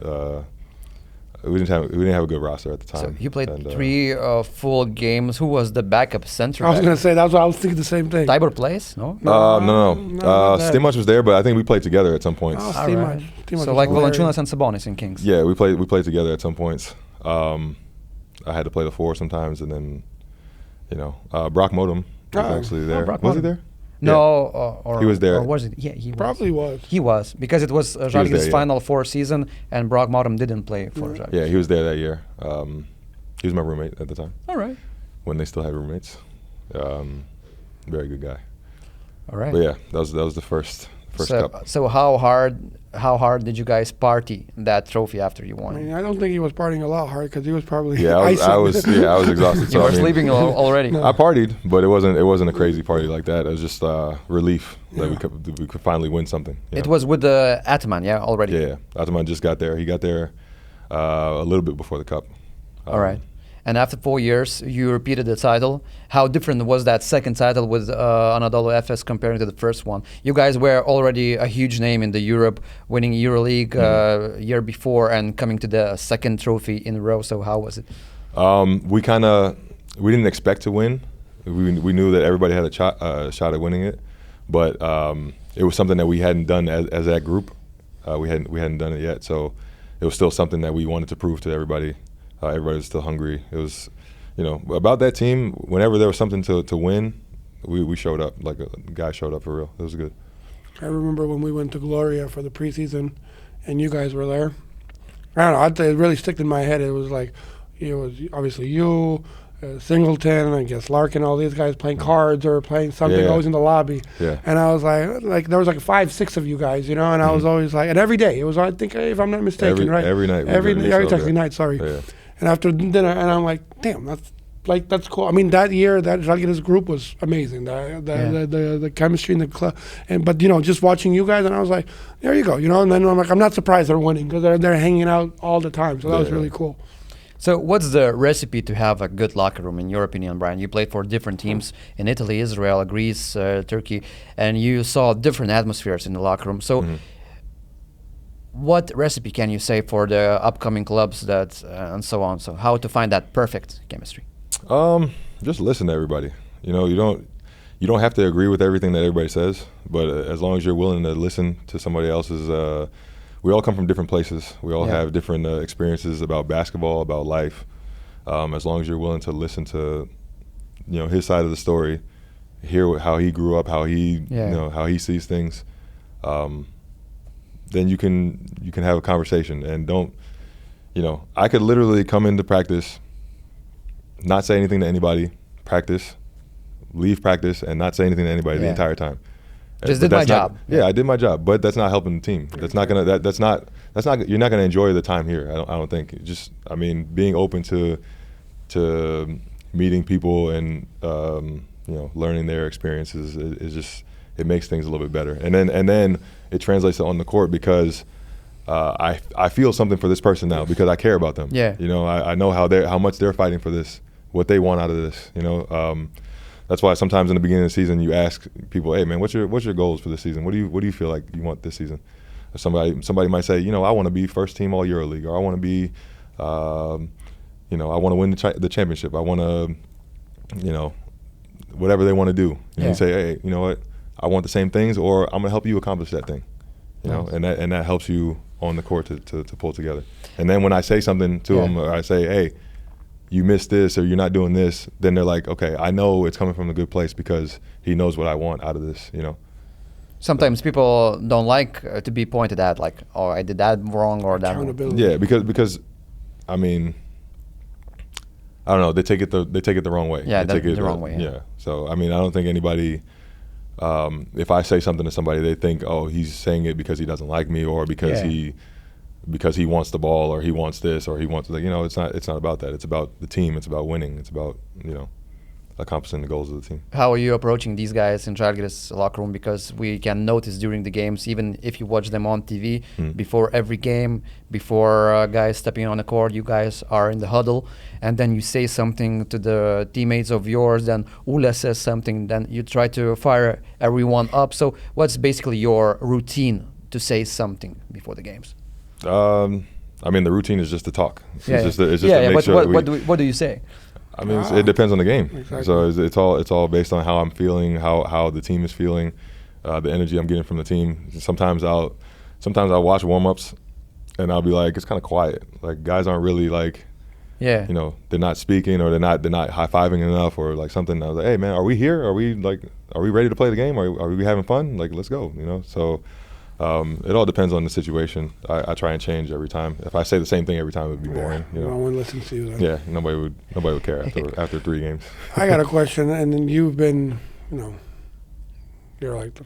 Speaker 4: We didn't have a good roster at the time.
Speaker 3: So you played 3 full games. Who was the backup center?
Speaker 5: I was going to say, that's what I was thinking the same thing.
Speaker 3: Tibor plays? No?
Speaker 4: No. Stimac was there, but I think we played together at some points.
Speaker 5: Oh,
Speaker 3: Right.
Speaker 5: Stimac
Speaker 3: So like
Speaker 5: was hilarious.
Speaker 3: Valančiūnas and Sabonis in Kings.
Speaker 4: Yeah, we played together at some points. I had to play the 4 sometimes, and then, Brock Modem was actually there.
Speaker 3: Brock
Speaker 4: was he
Speaker 3: Modem.
Speaker 4: there?
Speaker 3: No, or
Speaker 4: He was there.
Speaker 3: Or was it? Yeah, he
Speaker 5: Probably was.
Speaker 3: He was, because it was Žalgiris'
Speaker 4: there, yeah.
Speaker 3: Final Four season, and Brock Bottom didn't play for Žalgiris.
Speaker 4: Yeah, he was there that year. He was my roommate at the time
Speaker 3: All right.
Speaker 4: when they still had roommates. Very good guy.
Speaker 3: All right.
Speaker 4: But yeah, that was the first cup.
Speaker 3: So how hard did you guys party that trophy after you
Speaker 5: I
Speaker 3: won?
Speaker 5: mean, I don't think he was partying a lot hard because he was probably
Speaker 4: Yeah, I was exhausted.
Speaker 3: You
Speaker 4: So
Speaker 3: were
Speaker 4: I mean,
Speaker 3: sleeping already.
Speaker 4: I partied, but it wasn't a crazy party like that. It was just relief that we could finally win something. you
Speaker 3: It
Speaker 4: know?
Speaker 3: was with the Ataman, yeah, already.
Speaker 4: Yeah, Ataman just got there. He got there a little bit before the cup.
Speaker 3: All right. And after 4 years, you repeated the title. How different was that second title with Anadolu Efes compared to the first one? You guys were already a huge name in the Europe, winning EuroLeague year before and coming to the second trophy in a row. So how was it?
Speaker 4: We didn't expect to win. We knew that everybody had a shot at winning it, but it was something that we hadn't done as that group. We hadn't done it yet, so it was still something that we wanted to prove to everybody. Everybody was still hungry. It was, about that team. Whenever there was something to win, we showed up. Like a guy showed up for real. It was good.
Speaker 5: I remember when we went to Gloria for the preseason, and you guys were there. I don't know. It really stuck in my head. It was like, it was obviously you, Singleton, I guess Larkin, all these guys playing cards or playing something.
Speaker 4: Yeah.
Speaker 5: Always in the lobby.
Speaker 4: Yeah.
Speaker 5: And I was like there was like 5, 6 of you guys, and I was always like, and every day it was. I think if I'm not mistaken, right?
Speaker 4: Every night.
Speaker 5: Every night. Sorry.
Speaker 4: Yeah.
Speaker 5: And after dinner, and I'm like, damn, that's cool. I mean, that year, that Žalgiris group was amazing. The chemistry in the club, but just watching you guys, and I was like, there you go, And then I'm like, I'm not surprised they're winning because they're hanging out all the time. So that was really cool.
Speaker 3: So what's the recipe to have a good locker room, in your opinion, Brian? You played for different teams in Italy, Israel, Greece, Turkey, and you saw different atmospheres in the locker room. So. What recipe can you say for the upcoming clubs that and so on? So how to find that perfect chemistry?
Speaker 4: Just listen to everybody. You don't have to agree with everything that everybody says, but as long as you're willing to listen to somebody else's. We all come from different places. We all have different experiences about basketball, about life. As long as you're willing to listen to, his side of the story, hear how he grew up, how he how he sees things. Then you can have a conversation and don't, I could literally come into practice, not say anything to anybody, practice, leave practice, and not say anything to anybody the entire time.
Speaker 3: Just did my job.
Speaker 4: Yeah, I did my job, but that's not helping the team. That's not you're not gonna enjoy the time here. I don't think. Being open to meeting people and learning their experiences is just. It makes things a little bit better, and then it translates on the court because I feel something for this person now because I care about them.
Speaker 3: Yeah.
Speaker 4: I know how much they're fighting for this, what they want out of this. That's why sometimes in the beginning of the season you ask people, "Hey man, what's your goals for this season? What do you feel like you want this season?" Or somebody might say, I want to be first team all EuroLeague, or I want to be, I want to win the championship. I want to, whatever they want to do. You say, hey, you know what? I want the same things, or I'm gonna help you accomplish that thing, and that helps you on the court to pull together. And then when I say something to them, or I say, hey, you missed this, or you're not doing this, then they're like, okay, I know it's coming from a good place because he knows what I want out of this,
Speaker 3: Sometimes people don't like to be pointed at, like, oh, I did that wrong or that wrong.
Speaker 4: Yeah, because, I don't know, they take it the wrong way.
Speaker 3: Yeah,
Speaker 4: they take it
Speaker 3: the wrong way.
Speaker 4: Yeah. So I don't think anybody. If I say something to somebody, they think, oh, he's saying it because he doesn't like me, or because he wants the ball, or he wants this, or he wants it's not about that. It's about the team. It's about winning. It's about accomplishing the goals of the team.
Speaker 3: How are you approaching these guys in Žalgiris locker room? Because we can notice during the games, even if you watch them on TV, before every game, before guys stepping on the court, you guys are in the huddle, and then you say something to the teammates of yours, then Ule says something, then you try to fire everyone up. So what's basically your routine to say something before the games?
Speaker 4: The routine is just to talk. It's just to
Speaker 3: but
Speaker 4: make sure
Speaker 3: what do you say?
Speaker 4: It depends on the game.
Speaker 5: Exactly.
Speaker 4: So it's all based on how I'm feeling, how the team is feeling, the energy I'm getting from the team. Sometimes I'll watch warm-ups, and I'll be like, it's kind of quiet. Like guys aren't really like
Speaker 3: Yeah.
Speaker 4: you know, they're not speaking or they're not high-fiving enough or like something. I was like, hey man, are we here? Are we ready to play the game? Are we having fun? Like, let's go, you know? So it all depends on the situation. I try and change every time. If I say the same thing every time, it would be boring. You know?
Speaker 5: No one listens to you then.
Speaker 4: Yeah, nobody would care after 3 games.
Speaker 5: I got a question, and then you've been, you know, you're like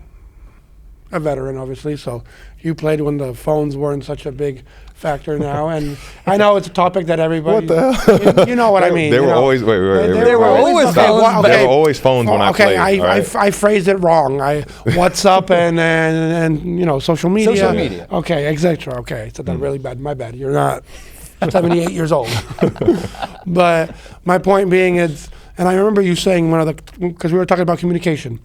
Speaker 5: a veteran, obviously, so you played when the phones weren't such a big factor now, and I know it's a topic that everybody.
Speaker 4: What the hell?
Speaker 5: You know what I mean.
Speaker 4: There were always wait.
Speaker 3: There were always
Speaker 5: okay,
Speaker 3: phones.
Speaker 5: well,
Speaker 4: There were always phones when I played.
Speaker 5: Okay,
Speaker 4: all right?
Speaker 5: I phrased it wrong. WhatsApp and you know, social media.
Speaker 3: Social media.
Speaker 5: Okay, etc. Okay, I said that really bad. My bad. You're not 78 years old. But my point being is, and I remember you saying because we were talking about communication,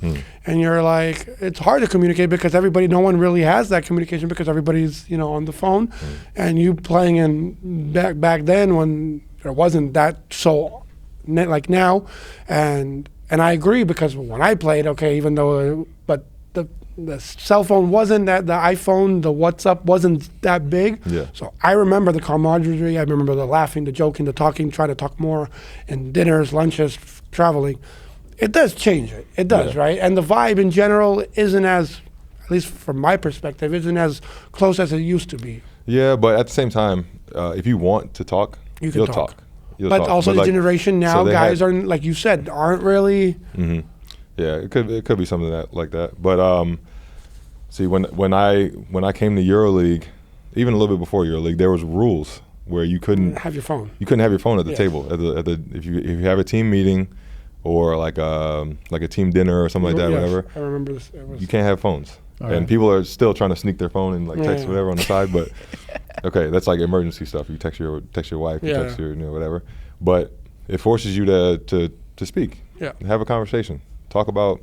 Speaker 5: and you're like, it's hard to communicate because no one really has that communication because everybody's, you know, on the phone, and you playing in back then when there wasn't that so like now, and I agree because when I played, okay, even though, but the cell phone wasn't that, the iPhone, the WhatsApp wasn't that big.
Speaker 4: Yeah.
Speaker 5: So I remember the camaraderie. I remember the laughing, the joking, the talking, trying to talk more, and dinners, lunches, traveling. It does change it. It does, right? And the vibe in general isn't as, at least from my perspective, isn't as close as it used to be.
Speaker 4: Yeah, but at the same time, if you want to talk, you'll talk. You'll
Speaker 5: But
Speaker 4: talk.
Speaker 5: also the
Speaker 4: like,
Speaker 5: generation now,
Speaker 4: so
Speaker 5: guys are, like you said, aren't really.
Speaker 4: Yeah, it could be something like that. But see, when I came to EuroLeague, even a little bit before EuroLeague, there was rules where you couldn't
Speaker 5: have your phone.
Speaker 4: You couldn't have your phone at the table. If you have a team meeting or like a team dinner or something like that,
Speaker 5: Yes,
Speaker 4: whatever.
Speaker 5: I remember this.
Speaker 4: You can't have phones. And people are still trying to sneak their phone and like text whatever on the side. But okay, that's like emergency stuff. You text your wife, you text your whatever. But it forces you to speak.
Speaker 5: Yeah.
Speaker 4: Have a conversation. Talk about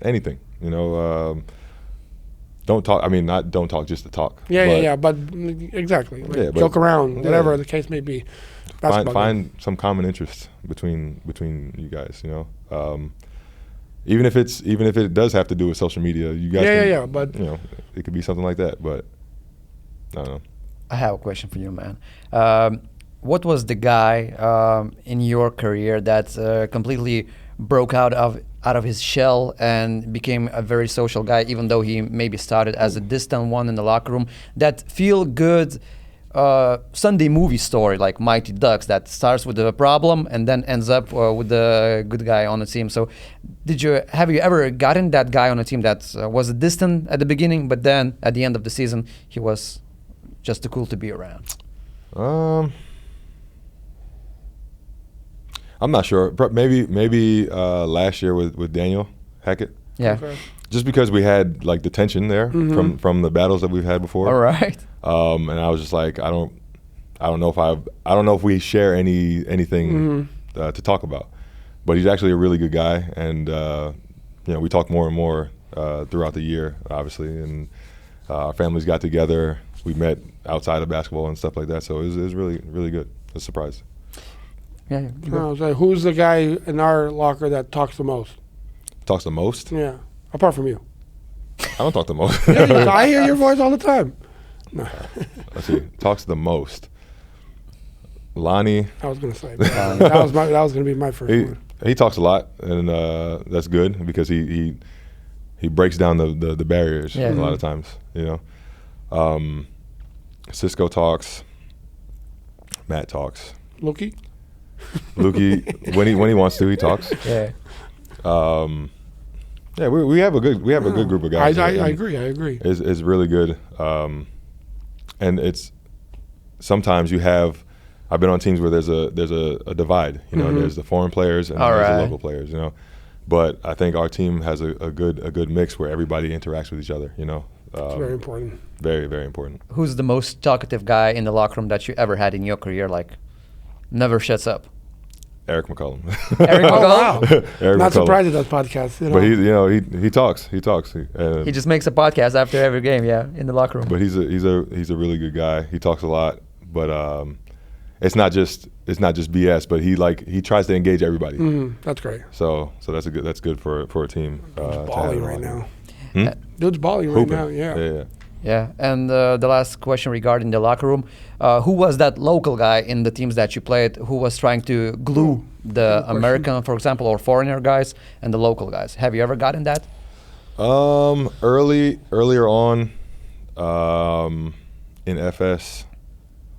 Speaker 4: anything, you know. Don't talk. I mean, don't talk just to talk.
Speaker 5: But exactly. Like joke around, whatever the case may be.
Speaker 4: Find some common interest between you guys. You know, even if it does have to do with social media, you guys.
Speaker 5: But
Speaker 4: you know, it could be something like that. But I don't know.
Speaker 3: I have a question for you, man. What was the guy in your career that completely broke out of his shell and became a very social guy, even though he maybe started as a distant one in the locker room? That feel good Sunday movie story like Mighty Ducks that starts with a problem and then ends up with the good guy on the team. So have you ever gotten that guy on a team that was distant at the beginning, but then at the end of the season he was just too cool to be around?
Speaker 4: I'm not sure. Maybe last year with Daniel Hackett.
Speaker 3: Yeah.
Speaker 5: Okay.
Speaker 4: Just because we had like the tension there from the battles that we've had before.
Speaker 3: All right.
Speaker 4: And I was just like, I don't know if we share anything to talk about. But he's actually a really good guy, and you know, we talk more and more throughout the year, obviously, and our families got together. We met outside of basketball and stuff like that, so it was really, really good. It was a surprise.
Speaker 3: Yeah.
Speaker 5: So who's the guy in our locker that talks the most?
Speaker 4: Talks the most?
Speaker 5: Yeah, apart from you.
Speaker 4: I don't talk the most.
Speaker 5: Yeah, I hear your voice all the time. No.
Speaker 4: Let's see. Talks the most. Lonnie.
Speaker 5: I was gonna say that was gonna be my first one.
Speaker 4: He talks a lot, and that's good because he breaks down the barriers a lot of times. You know, Cisco talks. Matt talks.
Speaker 5: Lukey
Speaker 4: when he wants to, he talks.
Speaker 3: Yeah.
Speaker 4: Yeah, we have a good group of guys.
Speaker 5: I agree.
Speaker 4: It's really good, and it's sometimes you have. I've been on teams where there's a divide. You know, there's the foreign players and there's the local players. You know, but I think our team has a good mix where everybody interacts with each other. You know,
Speaker 5: it's very important.
Speaker 4: Very, very important.
Speaker 3: Who's the most talkative guy in the locker room that you ever had in your career? Like, never shuts up.
Speaker 4: Eric McCollum.
Speaker 3: Eric McCollum.
Speaker 5: Wow.
Speaker 4: Eric
Speaker 5: Not
Speaker 4: McCollum.
Speaker 5: surprised at that podcast. You know?
Speaker 4: But he talks.
Speaker 3: He just makes a podcast after every game, in the locker room.
Speaker 4: But he's a really good guy. He talks a lot, but it's not just BS. But he tries to engage everybody.
Speaker 5: That's great.
Speaker 4: So that's good for a team.
Speaker 5: Dude's balling right now.
Speaker 4: Hmm?
Speaker 5: Dude's balling right
Speaker 4: Hooping.
Speaker 5: now. Yeah.
Speaker 3: Yeah, and the last question regarding the locker room. Who was that local guy in the teams that you played who was trying to glue the American, for example, or foreigner guys and the local guys? Have you ever gotten that?
Speaker 4: Earlier on in Efes,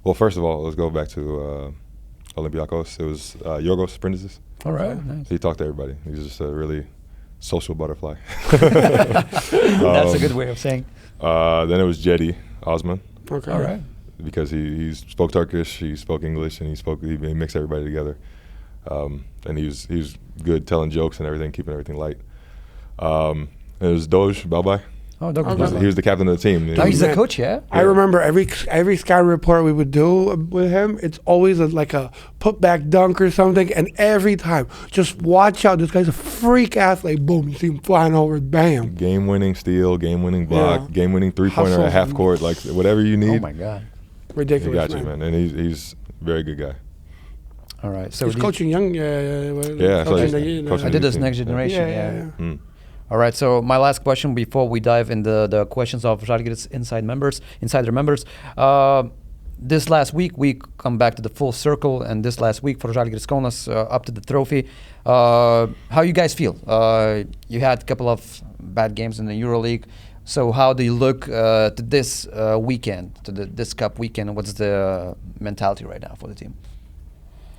Speaker 4: well, first of all, let's go back to Olympiacos. It was Yorgos Prindizis.
Speaker 3: All right. Nice.
Speaker 4: He talked to everybody. He was just a really social butterfly.
Speaker 3: That's a good way of saying.
Speaker 4: Then it was Jedi Osman.
Speaker 5: Okay.
Speaker 3: All right.
Speaker 4: Because he spoke Turkish, he spoke English, and he mixed everybody together. And he was good telling jokes and everything, keeping everything light. And it was Doj Balbai.
Speaker 3: Oh, Doug.
Speaker 4: He was the captain of the team.
Speaker 3: Oh, he's the coach, yeah?
Speaker 5: I remember every scout report we would do with him, it's always like a putback dunk or something, and every time, just watch out, this guy's a freak athlete, boom, you see him flying over, bam.
Speaker 4: Game-winning steal, game-winning block, game-winning three-pointer at half court, like whatever you need.
Speaker 3: Oh, my God.
Speaker 5: Ridiculous,
Speaker 4: He got you, man. And he's a very good guy.
Speaker 3: All right. So
Speaker 5: he's coaching young.
Speaker 4: Yeah, so
Speaker 5: coaching
Speaker 3: I did this next generation,
Speaker 5: Yeah.
Speaker 4: Mm.
Speaker 3: All right, so my last question before we dive into the questions of Žalgiris insider members. This last week, we come back to the full circle, and this last week for Žalgiris Kaunas, up to the trophy. How you guys feel? You had a couple of bad games in the EuroLeague. So how do you look to this weekend, to this Cup weekend? What's the mentality right now for the team?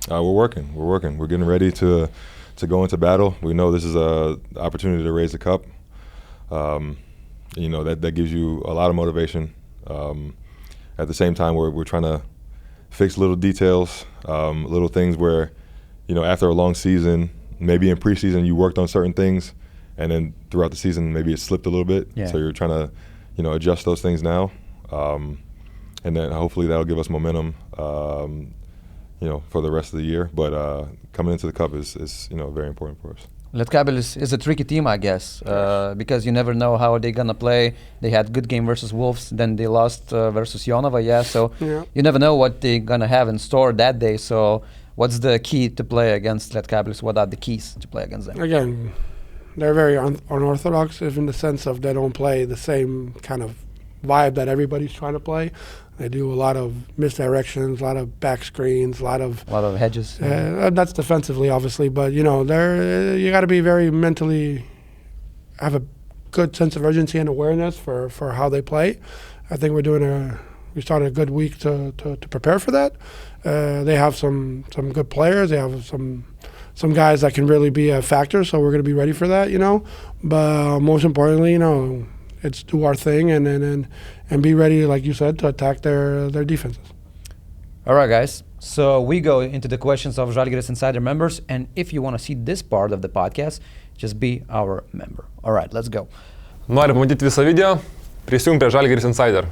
Speaker 4: We're working. We're getting ready to go into battle. We know this is a opportunity to raise the cup. That gives you a lot of motivation. At the same time, we're trying to fix little details, little things where, after a long season, maybe in preseason you worked on certain things, and then throughout the season maybe it slipped a little bit.
Speaker 3: Yeah.
Speaker 4: So you're trying to, adjust those things now, and then hopefully that'll give us momentum. For the rest of the year, but coming into the cup is very important for us.
Speaker 3: Lietkabelis is a tricky team, I guess, because you never know how they're gonna play. They had good game versus Wolves, then they lost versus Jonava, so you never know what they're gonna have in store that day. So what's the key to play against Lietkabelis? What are the keys to play against them?
Speaker 5: Again, they're very unorthodox in the sense of they don't play the same kind of vibe that everybody's trying to play. They do a lot of misdirections, a lot of back screens, a lot of
Speaker 3: hedges.
Speaker 5: That's defensively, obviously, but you got to be very mentally, have a good sense of urgency and awareness for how they play. I think we started a good week to prepare for that. They have some good players. They have some guys that can really be a factor. So we're going to be ready for that, But most importantly, it's do our thing and be ready, like you said, to attack their defenses.
Speaker 3: All right, guys. So we go into the questions of Žalgiris Insider members, and if you want to see this part of the podcast, just be our member. All right, let's go.
Speaker 6: Nori pamatyti visą video? Prisijung prie Žalgiris Insider.